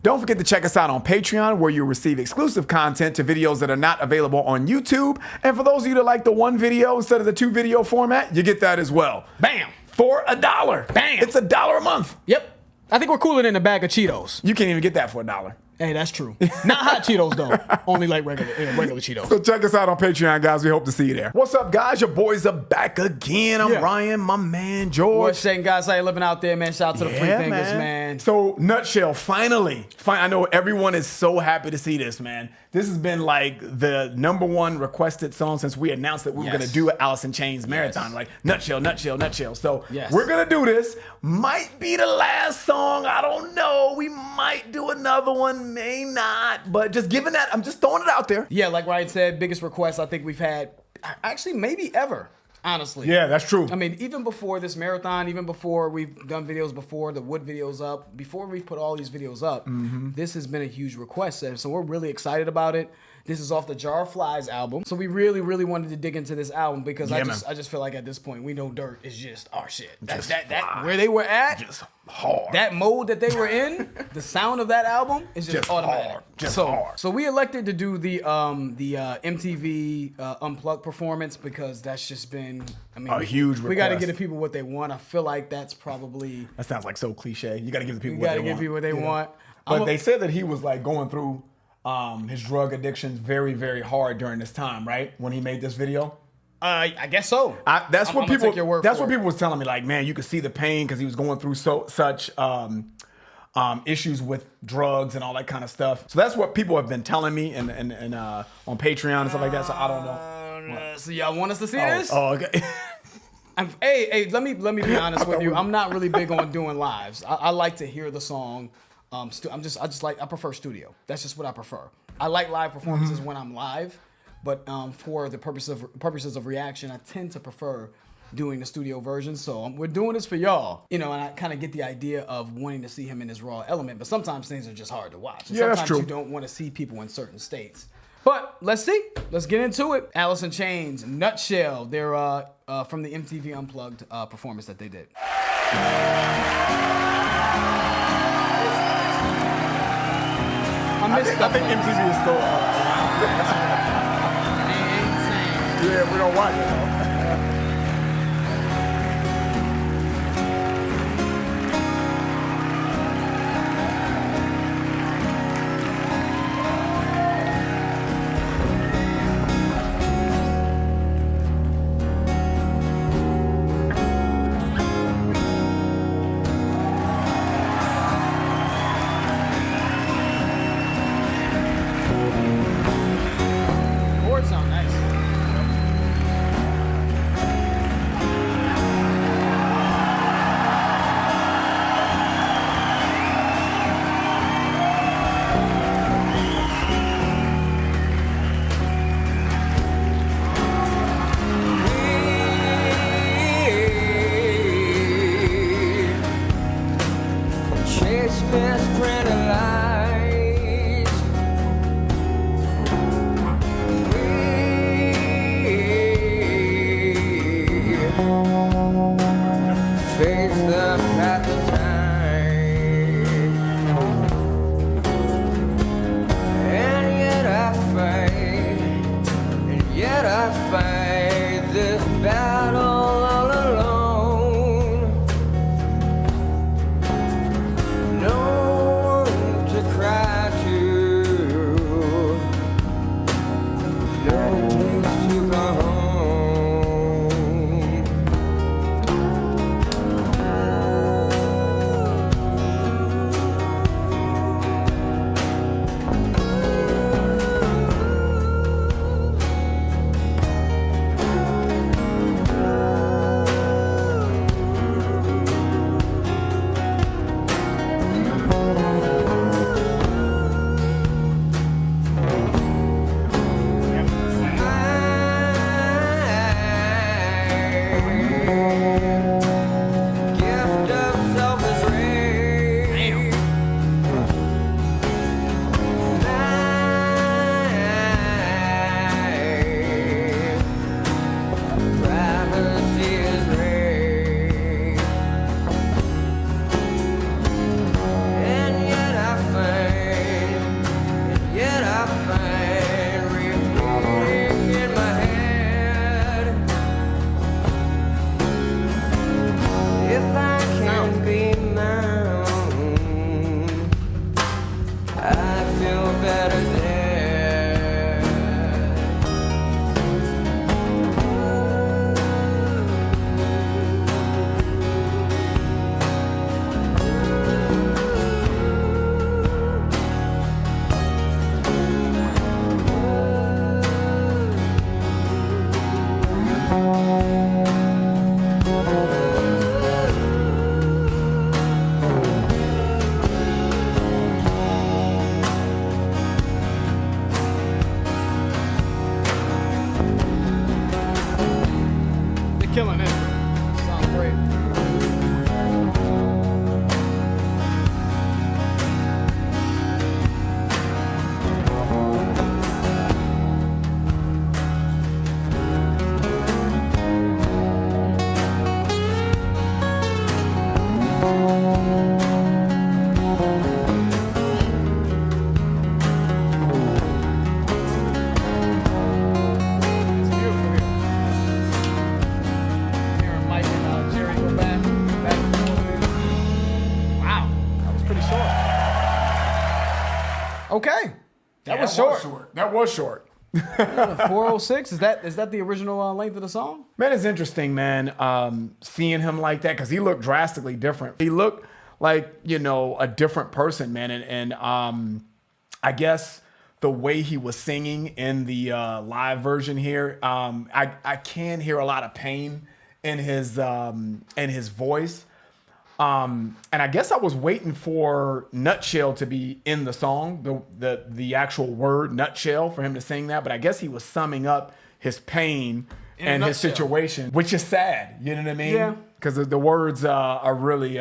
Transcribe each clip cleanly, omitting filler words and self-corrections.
Don't forget to check us out on Patreon, where you'll receive exclusive content to videos that are not available on YouTube. And for those of you that like the one video instead of the 2 video format, you get that as well. Bam! For $1. Bam! It's $1 a month. Yep. I think we're cooler than a bag of Cheetos. You can't even get that for $1. Hey, that's true. Not hot Cheetos, though. Only like regular Cheetos. So check us out on Patreon, guys. We hope to see you there. What's up, guys? Your boys are back again. I'm Ryan, my man, George. What's saying, guys? How you living out there, man? Shout out to the free thinkers, man. So, Nutshell, finally. I know everyone is so happy to see this, man. This has been like the #1 requested song since we announced that we were going to do an Alice in Chains marathon. Like, Nutshell, Nutshell, Nutshell. So, we're going to do this. Might be the last song. I don't know. We might do another one, may not. But just given that, I'm just throwing it out there. Yeah, like Ryan said, biggest request I think we've had, actually, maybe ever. Honestly. Yeah, that's true. I mean, even before this marathon, even before we've done videos before, the wood videos up, before we've put all these videos up, this has been a huge request. So we're really excited about it. This is off the Jar of Flies album. So we really, really wanted to dig into this album because I just feel like at this point, we know Dirt is just our shit. That where they were at, just hard. That mode that they were in, the sound of that album is just automatic. Hard. So we elected to do the MTV Unplugged performance because that's just been, I mean, a huge request. We got to give the people what they want. I feel like that's probably. That sounds like so cliche. You got to give the people You what got they to give want. people what they want. But they said that he was like going through his drug addictions very, very hard during this time, right? When he made this video. I guess so. That's what people was telling me. Like, man, you could see the pain because he was going through such issues with drugs and all that kind of stuff. So that's what people have been telling me and on Patreon and stuff like that. So I don't know. So y'all want us to see this? Oh, okay. Hey, let me be honest with you. I'm not really big on doing lives. I like to hear the song. I prefer studio. That's just what I prefer. I like live performances when I'm live, but for the purposes of reaction, I tend to prefer doing the studio version. So we're doing this for y'all, and I kind of get the idea of wanting to see him in his raw element. But sometimes things are just hard to watch. And that's true. You don't want to see people in certain states. But let's see. Let's get into it. Alice in Chains, Nutshell. They're from the MTV Unplugged performance that they did. I think MTV is still around. Yeah, we don't watch it though. Sound nice. If I can be my own, I feel better there. They're killing it. Sounds great. It's beautiful here. Hearing Mike and Jerry go back and forth. Wow, that was pretty short. Okay, that was short. That was short. 406. Is that the original length of the song? Man, it's interesting, man, seeing him like that because he looked drastically different. He looked like, a different person, man. And I guess the way he was singing in the live version here, I can hear a lot of pain in his voice. And I guess I was waiting for Nutshell to be in the song, the actual word nutshell, for him to sing that. But I guess he was summing up his pain and his situation, which is sad. You know what I mean? Yeah. Because the words are really,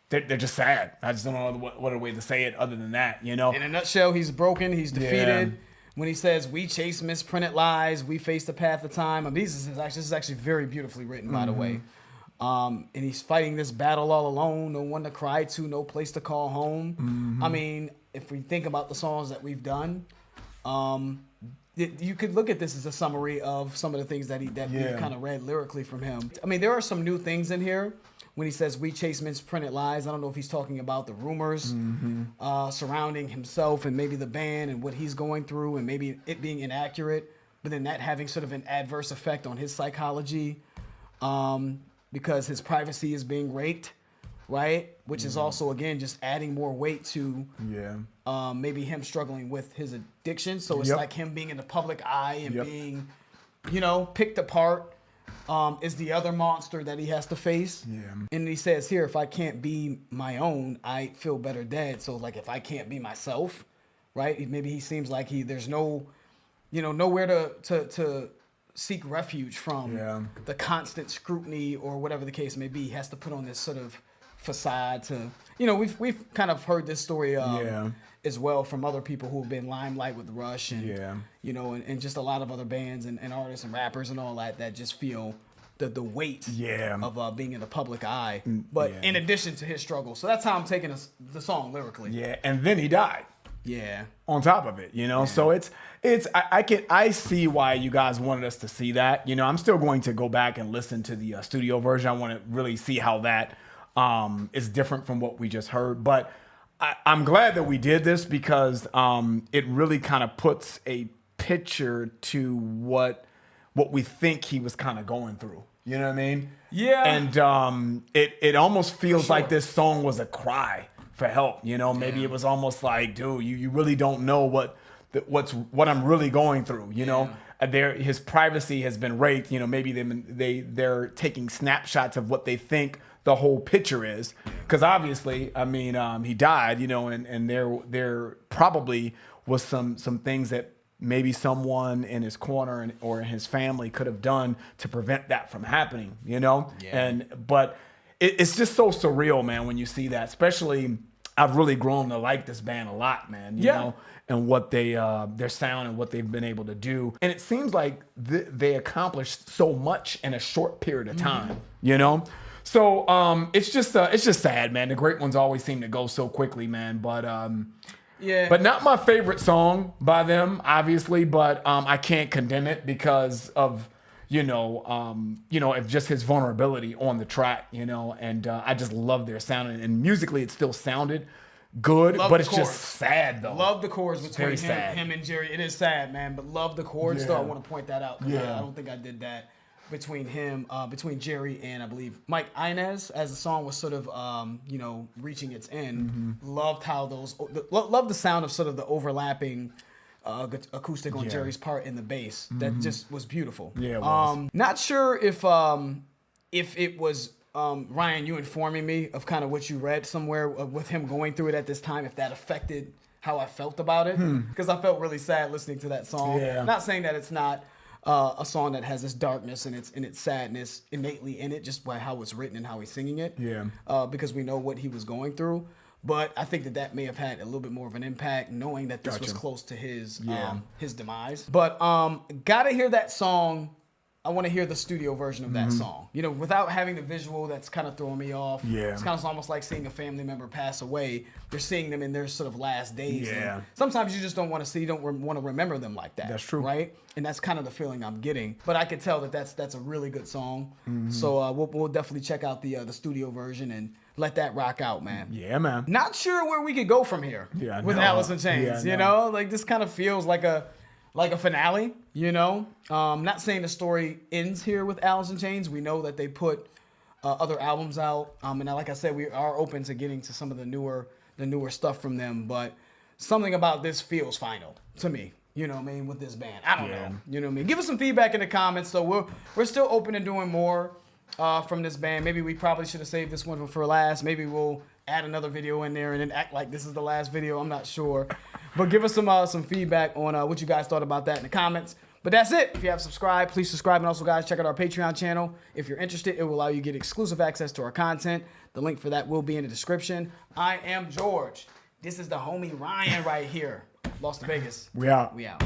they're just sad. I just don't know what other way to say it other than that, In a nutshell, he's broken, he's defeated. Yeah. When he says, we chase misprinted lies, we face the path of time. I mean, this is actually very beautifully written, by the way. And he's fighting this battle all alone, no one to cry to, no place to call home. I mean, if we think about the songs that we've done, you could look at this as a summary of some of the things that we kind of read lyrically from him. I mean, there are some new things in here. When he says, we chase misprinted lies, I don't know if he's talking about the rumors surrounding himself and maybe the band and what he's going through and maybe it being inaccurate, but then that having sort of an adverse effect on his psychology because his privacy is being raped, right? Which is also, again, just adding more weight to maybe him struggling with his addiction. So it's like him being in the public eye and being, picked apart. Is the other monster that he has to face. Yeah. And he says here, if I can't be my own, I feel better dead. So like if I can't be myself, right? Maybe he seems like there's no, nowhere to seek refuge from the constant scrutiny or whatever the case may be. He has to put on this sort of facade to, we've kind of heard this story as well from other people who have been limelight with Rush and, and just a lot of other bands and artists and rappers and all that just feel the weight of being in the public eye. But in addition to his struggle. So that's how I'm taking the song lyrically. Yeah, and then he died. Yeah. On top of it, So I see why you guys wanted us to see that. I'm still going to go back and listen to the studio version. I want to really see how that is different from what we just heard. But I'm glad that we did this because it really kind of puts a picture to what we think he was kind of going through. You know what I mean? Yeah. And it almost feels like this song was a cry for help. Maybe it was almost like, dude, you really don't know what I'm really going through. His privacy has been raped. Maybe they're taking snapshots of what they think the whole picture is, because obviously, I mean, he died, and there probably was some things that maybe someone in his corner or in his family could have done to prevent that from happening, But it's just so surreal, man, when you see that. Especially, I've really grown to like this band a lot, man. You know, and what their sound and what they've been able to do, and it seems like they accomplished so much in a short period of time, So it's just sad, man. The great ones always seem to go so quickly, man. But but not my favorite song by them, obviously. But I can't condemn it because of if just his vulnerability on the track, and I just love their sound, and musically it still sounded good, but it's just sad though. Love the chords between sad. him and Jerry. It is sad, man, but love the chords. Though I want to point that out because I don't think I did that between Jerry and I believe Mike Inez, as the song was sort of reaching its end. Loved how loved the sound of sort of the overlapping acoustic on Jerry's part in the bass. That just was beautiful. Yeah, it was. Not sure if it was Ryan, you informing me of kind of what you read somewhere with him going through it at this time, if that affected how I felt about it, because I felt really sad listening to that song. Yeah. Not saying that it's not a song that has this darkness and its sadness innately in it, just by how it's written and how he's singing it. Yeah. Because we know what he was going through. But I think that may have had a little bit more of an impact, knowing that this was close to his demise. But gotta hear that song. I want to hear the studio version of that song. Without having the visual, that's kind of throwing me off. Yeah. It's kind of almost like seeing a family member pass away. You're seeing them in their sort of last days. Yeah. And sometimes you just don't want to see, you don't want to remember them like that. That's true. Right? And that's kind of the feeling I'm getting. But I could tell that that's a really good song. So we'll definitely check out the studio version and let that rock out, man. Yeah, man. Not sure where we could go from here with Alice in Chains. Like this kind of feels like a finale. Not saying the story ends here with Alice in Chains. We know that they put other albums out, and like I said, we are open to getting to some of the newer stuff from them. But something about this feels final to me. With this band, I don't know. Give us some feedback in the comments. So we're still open to doing more from this band. Maybe we probably should have saved this one for last. Maybe we'll add another video in there and then act like this is the last video. I'm not sure. But give us some feedback on what you guys thought about that in the comments. But that's it. If you have subscribed, please subscribe. And also, guys, check out our Patreon channel. If you're interested, it will allow you to get exclusive access to our content. The link for that will be in the description. I am George. This is the homie Ryan right here. Lost to Vegas. We out. We out.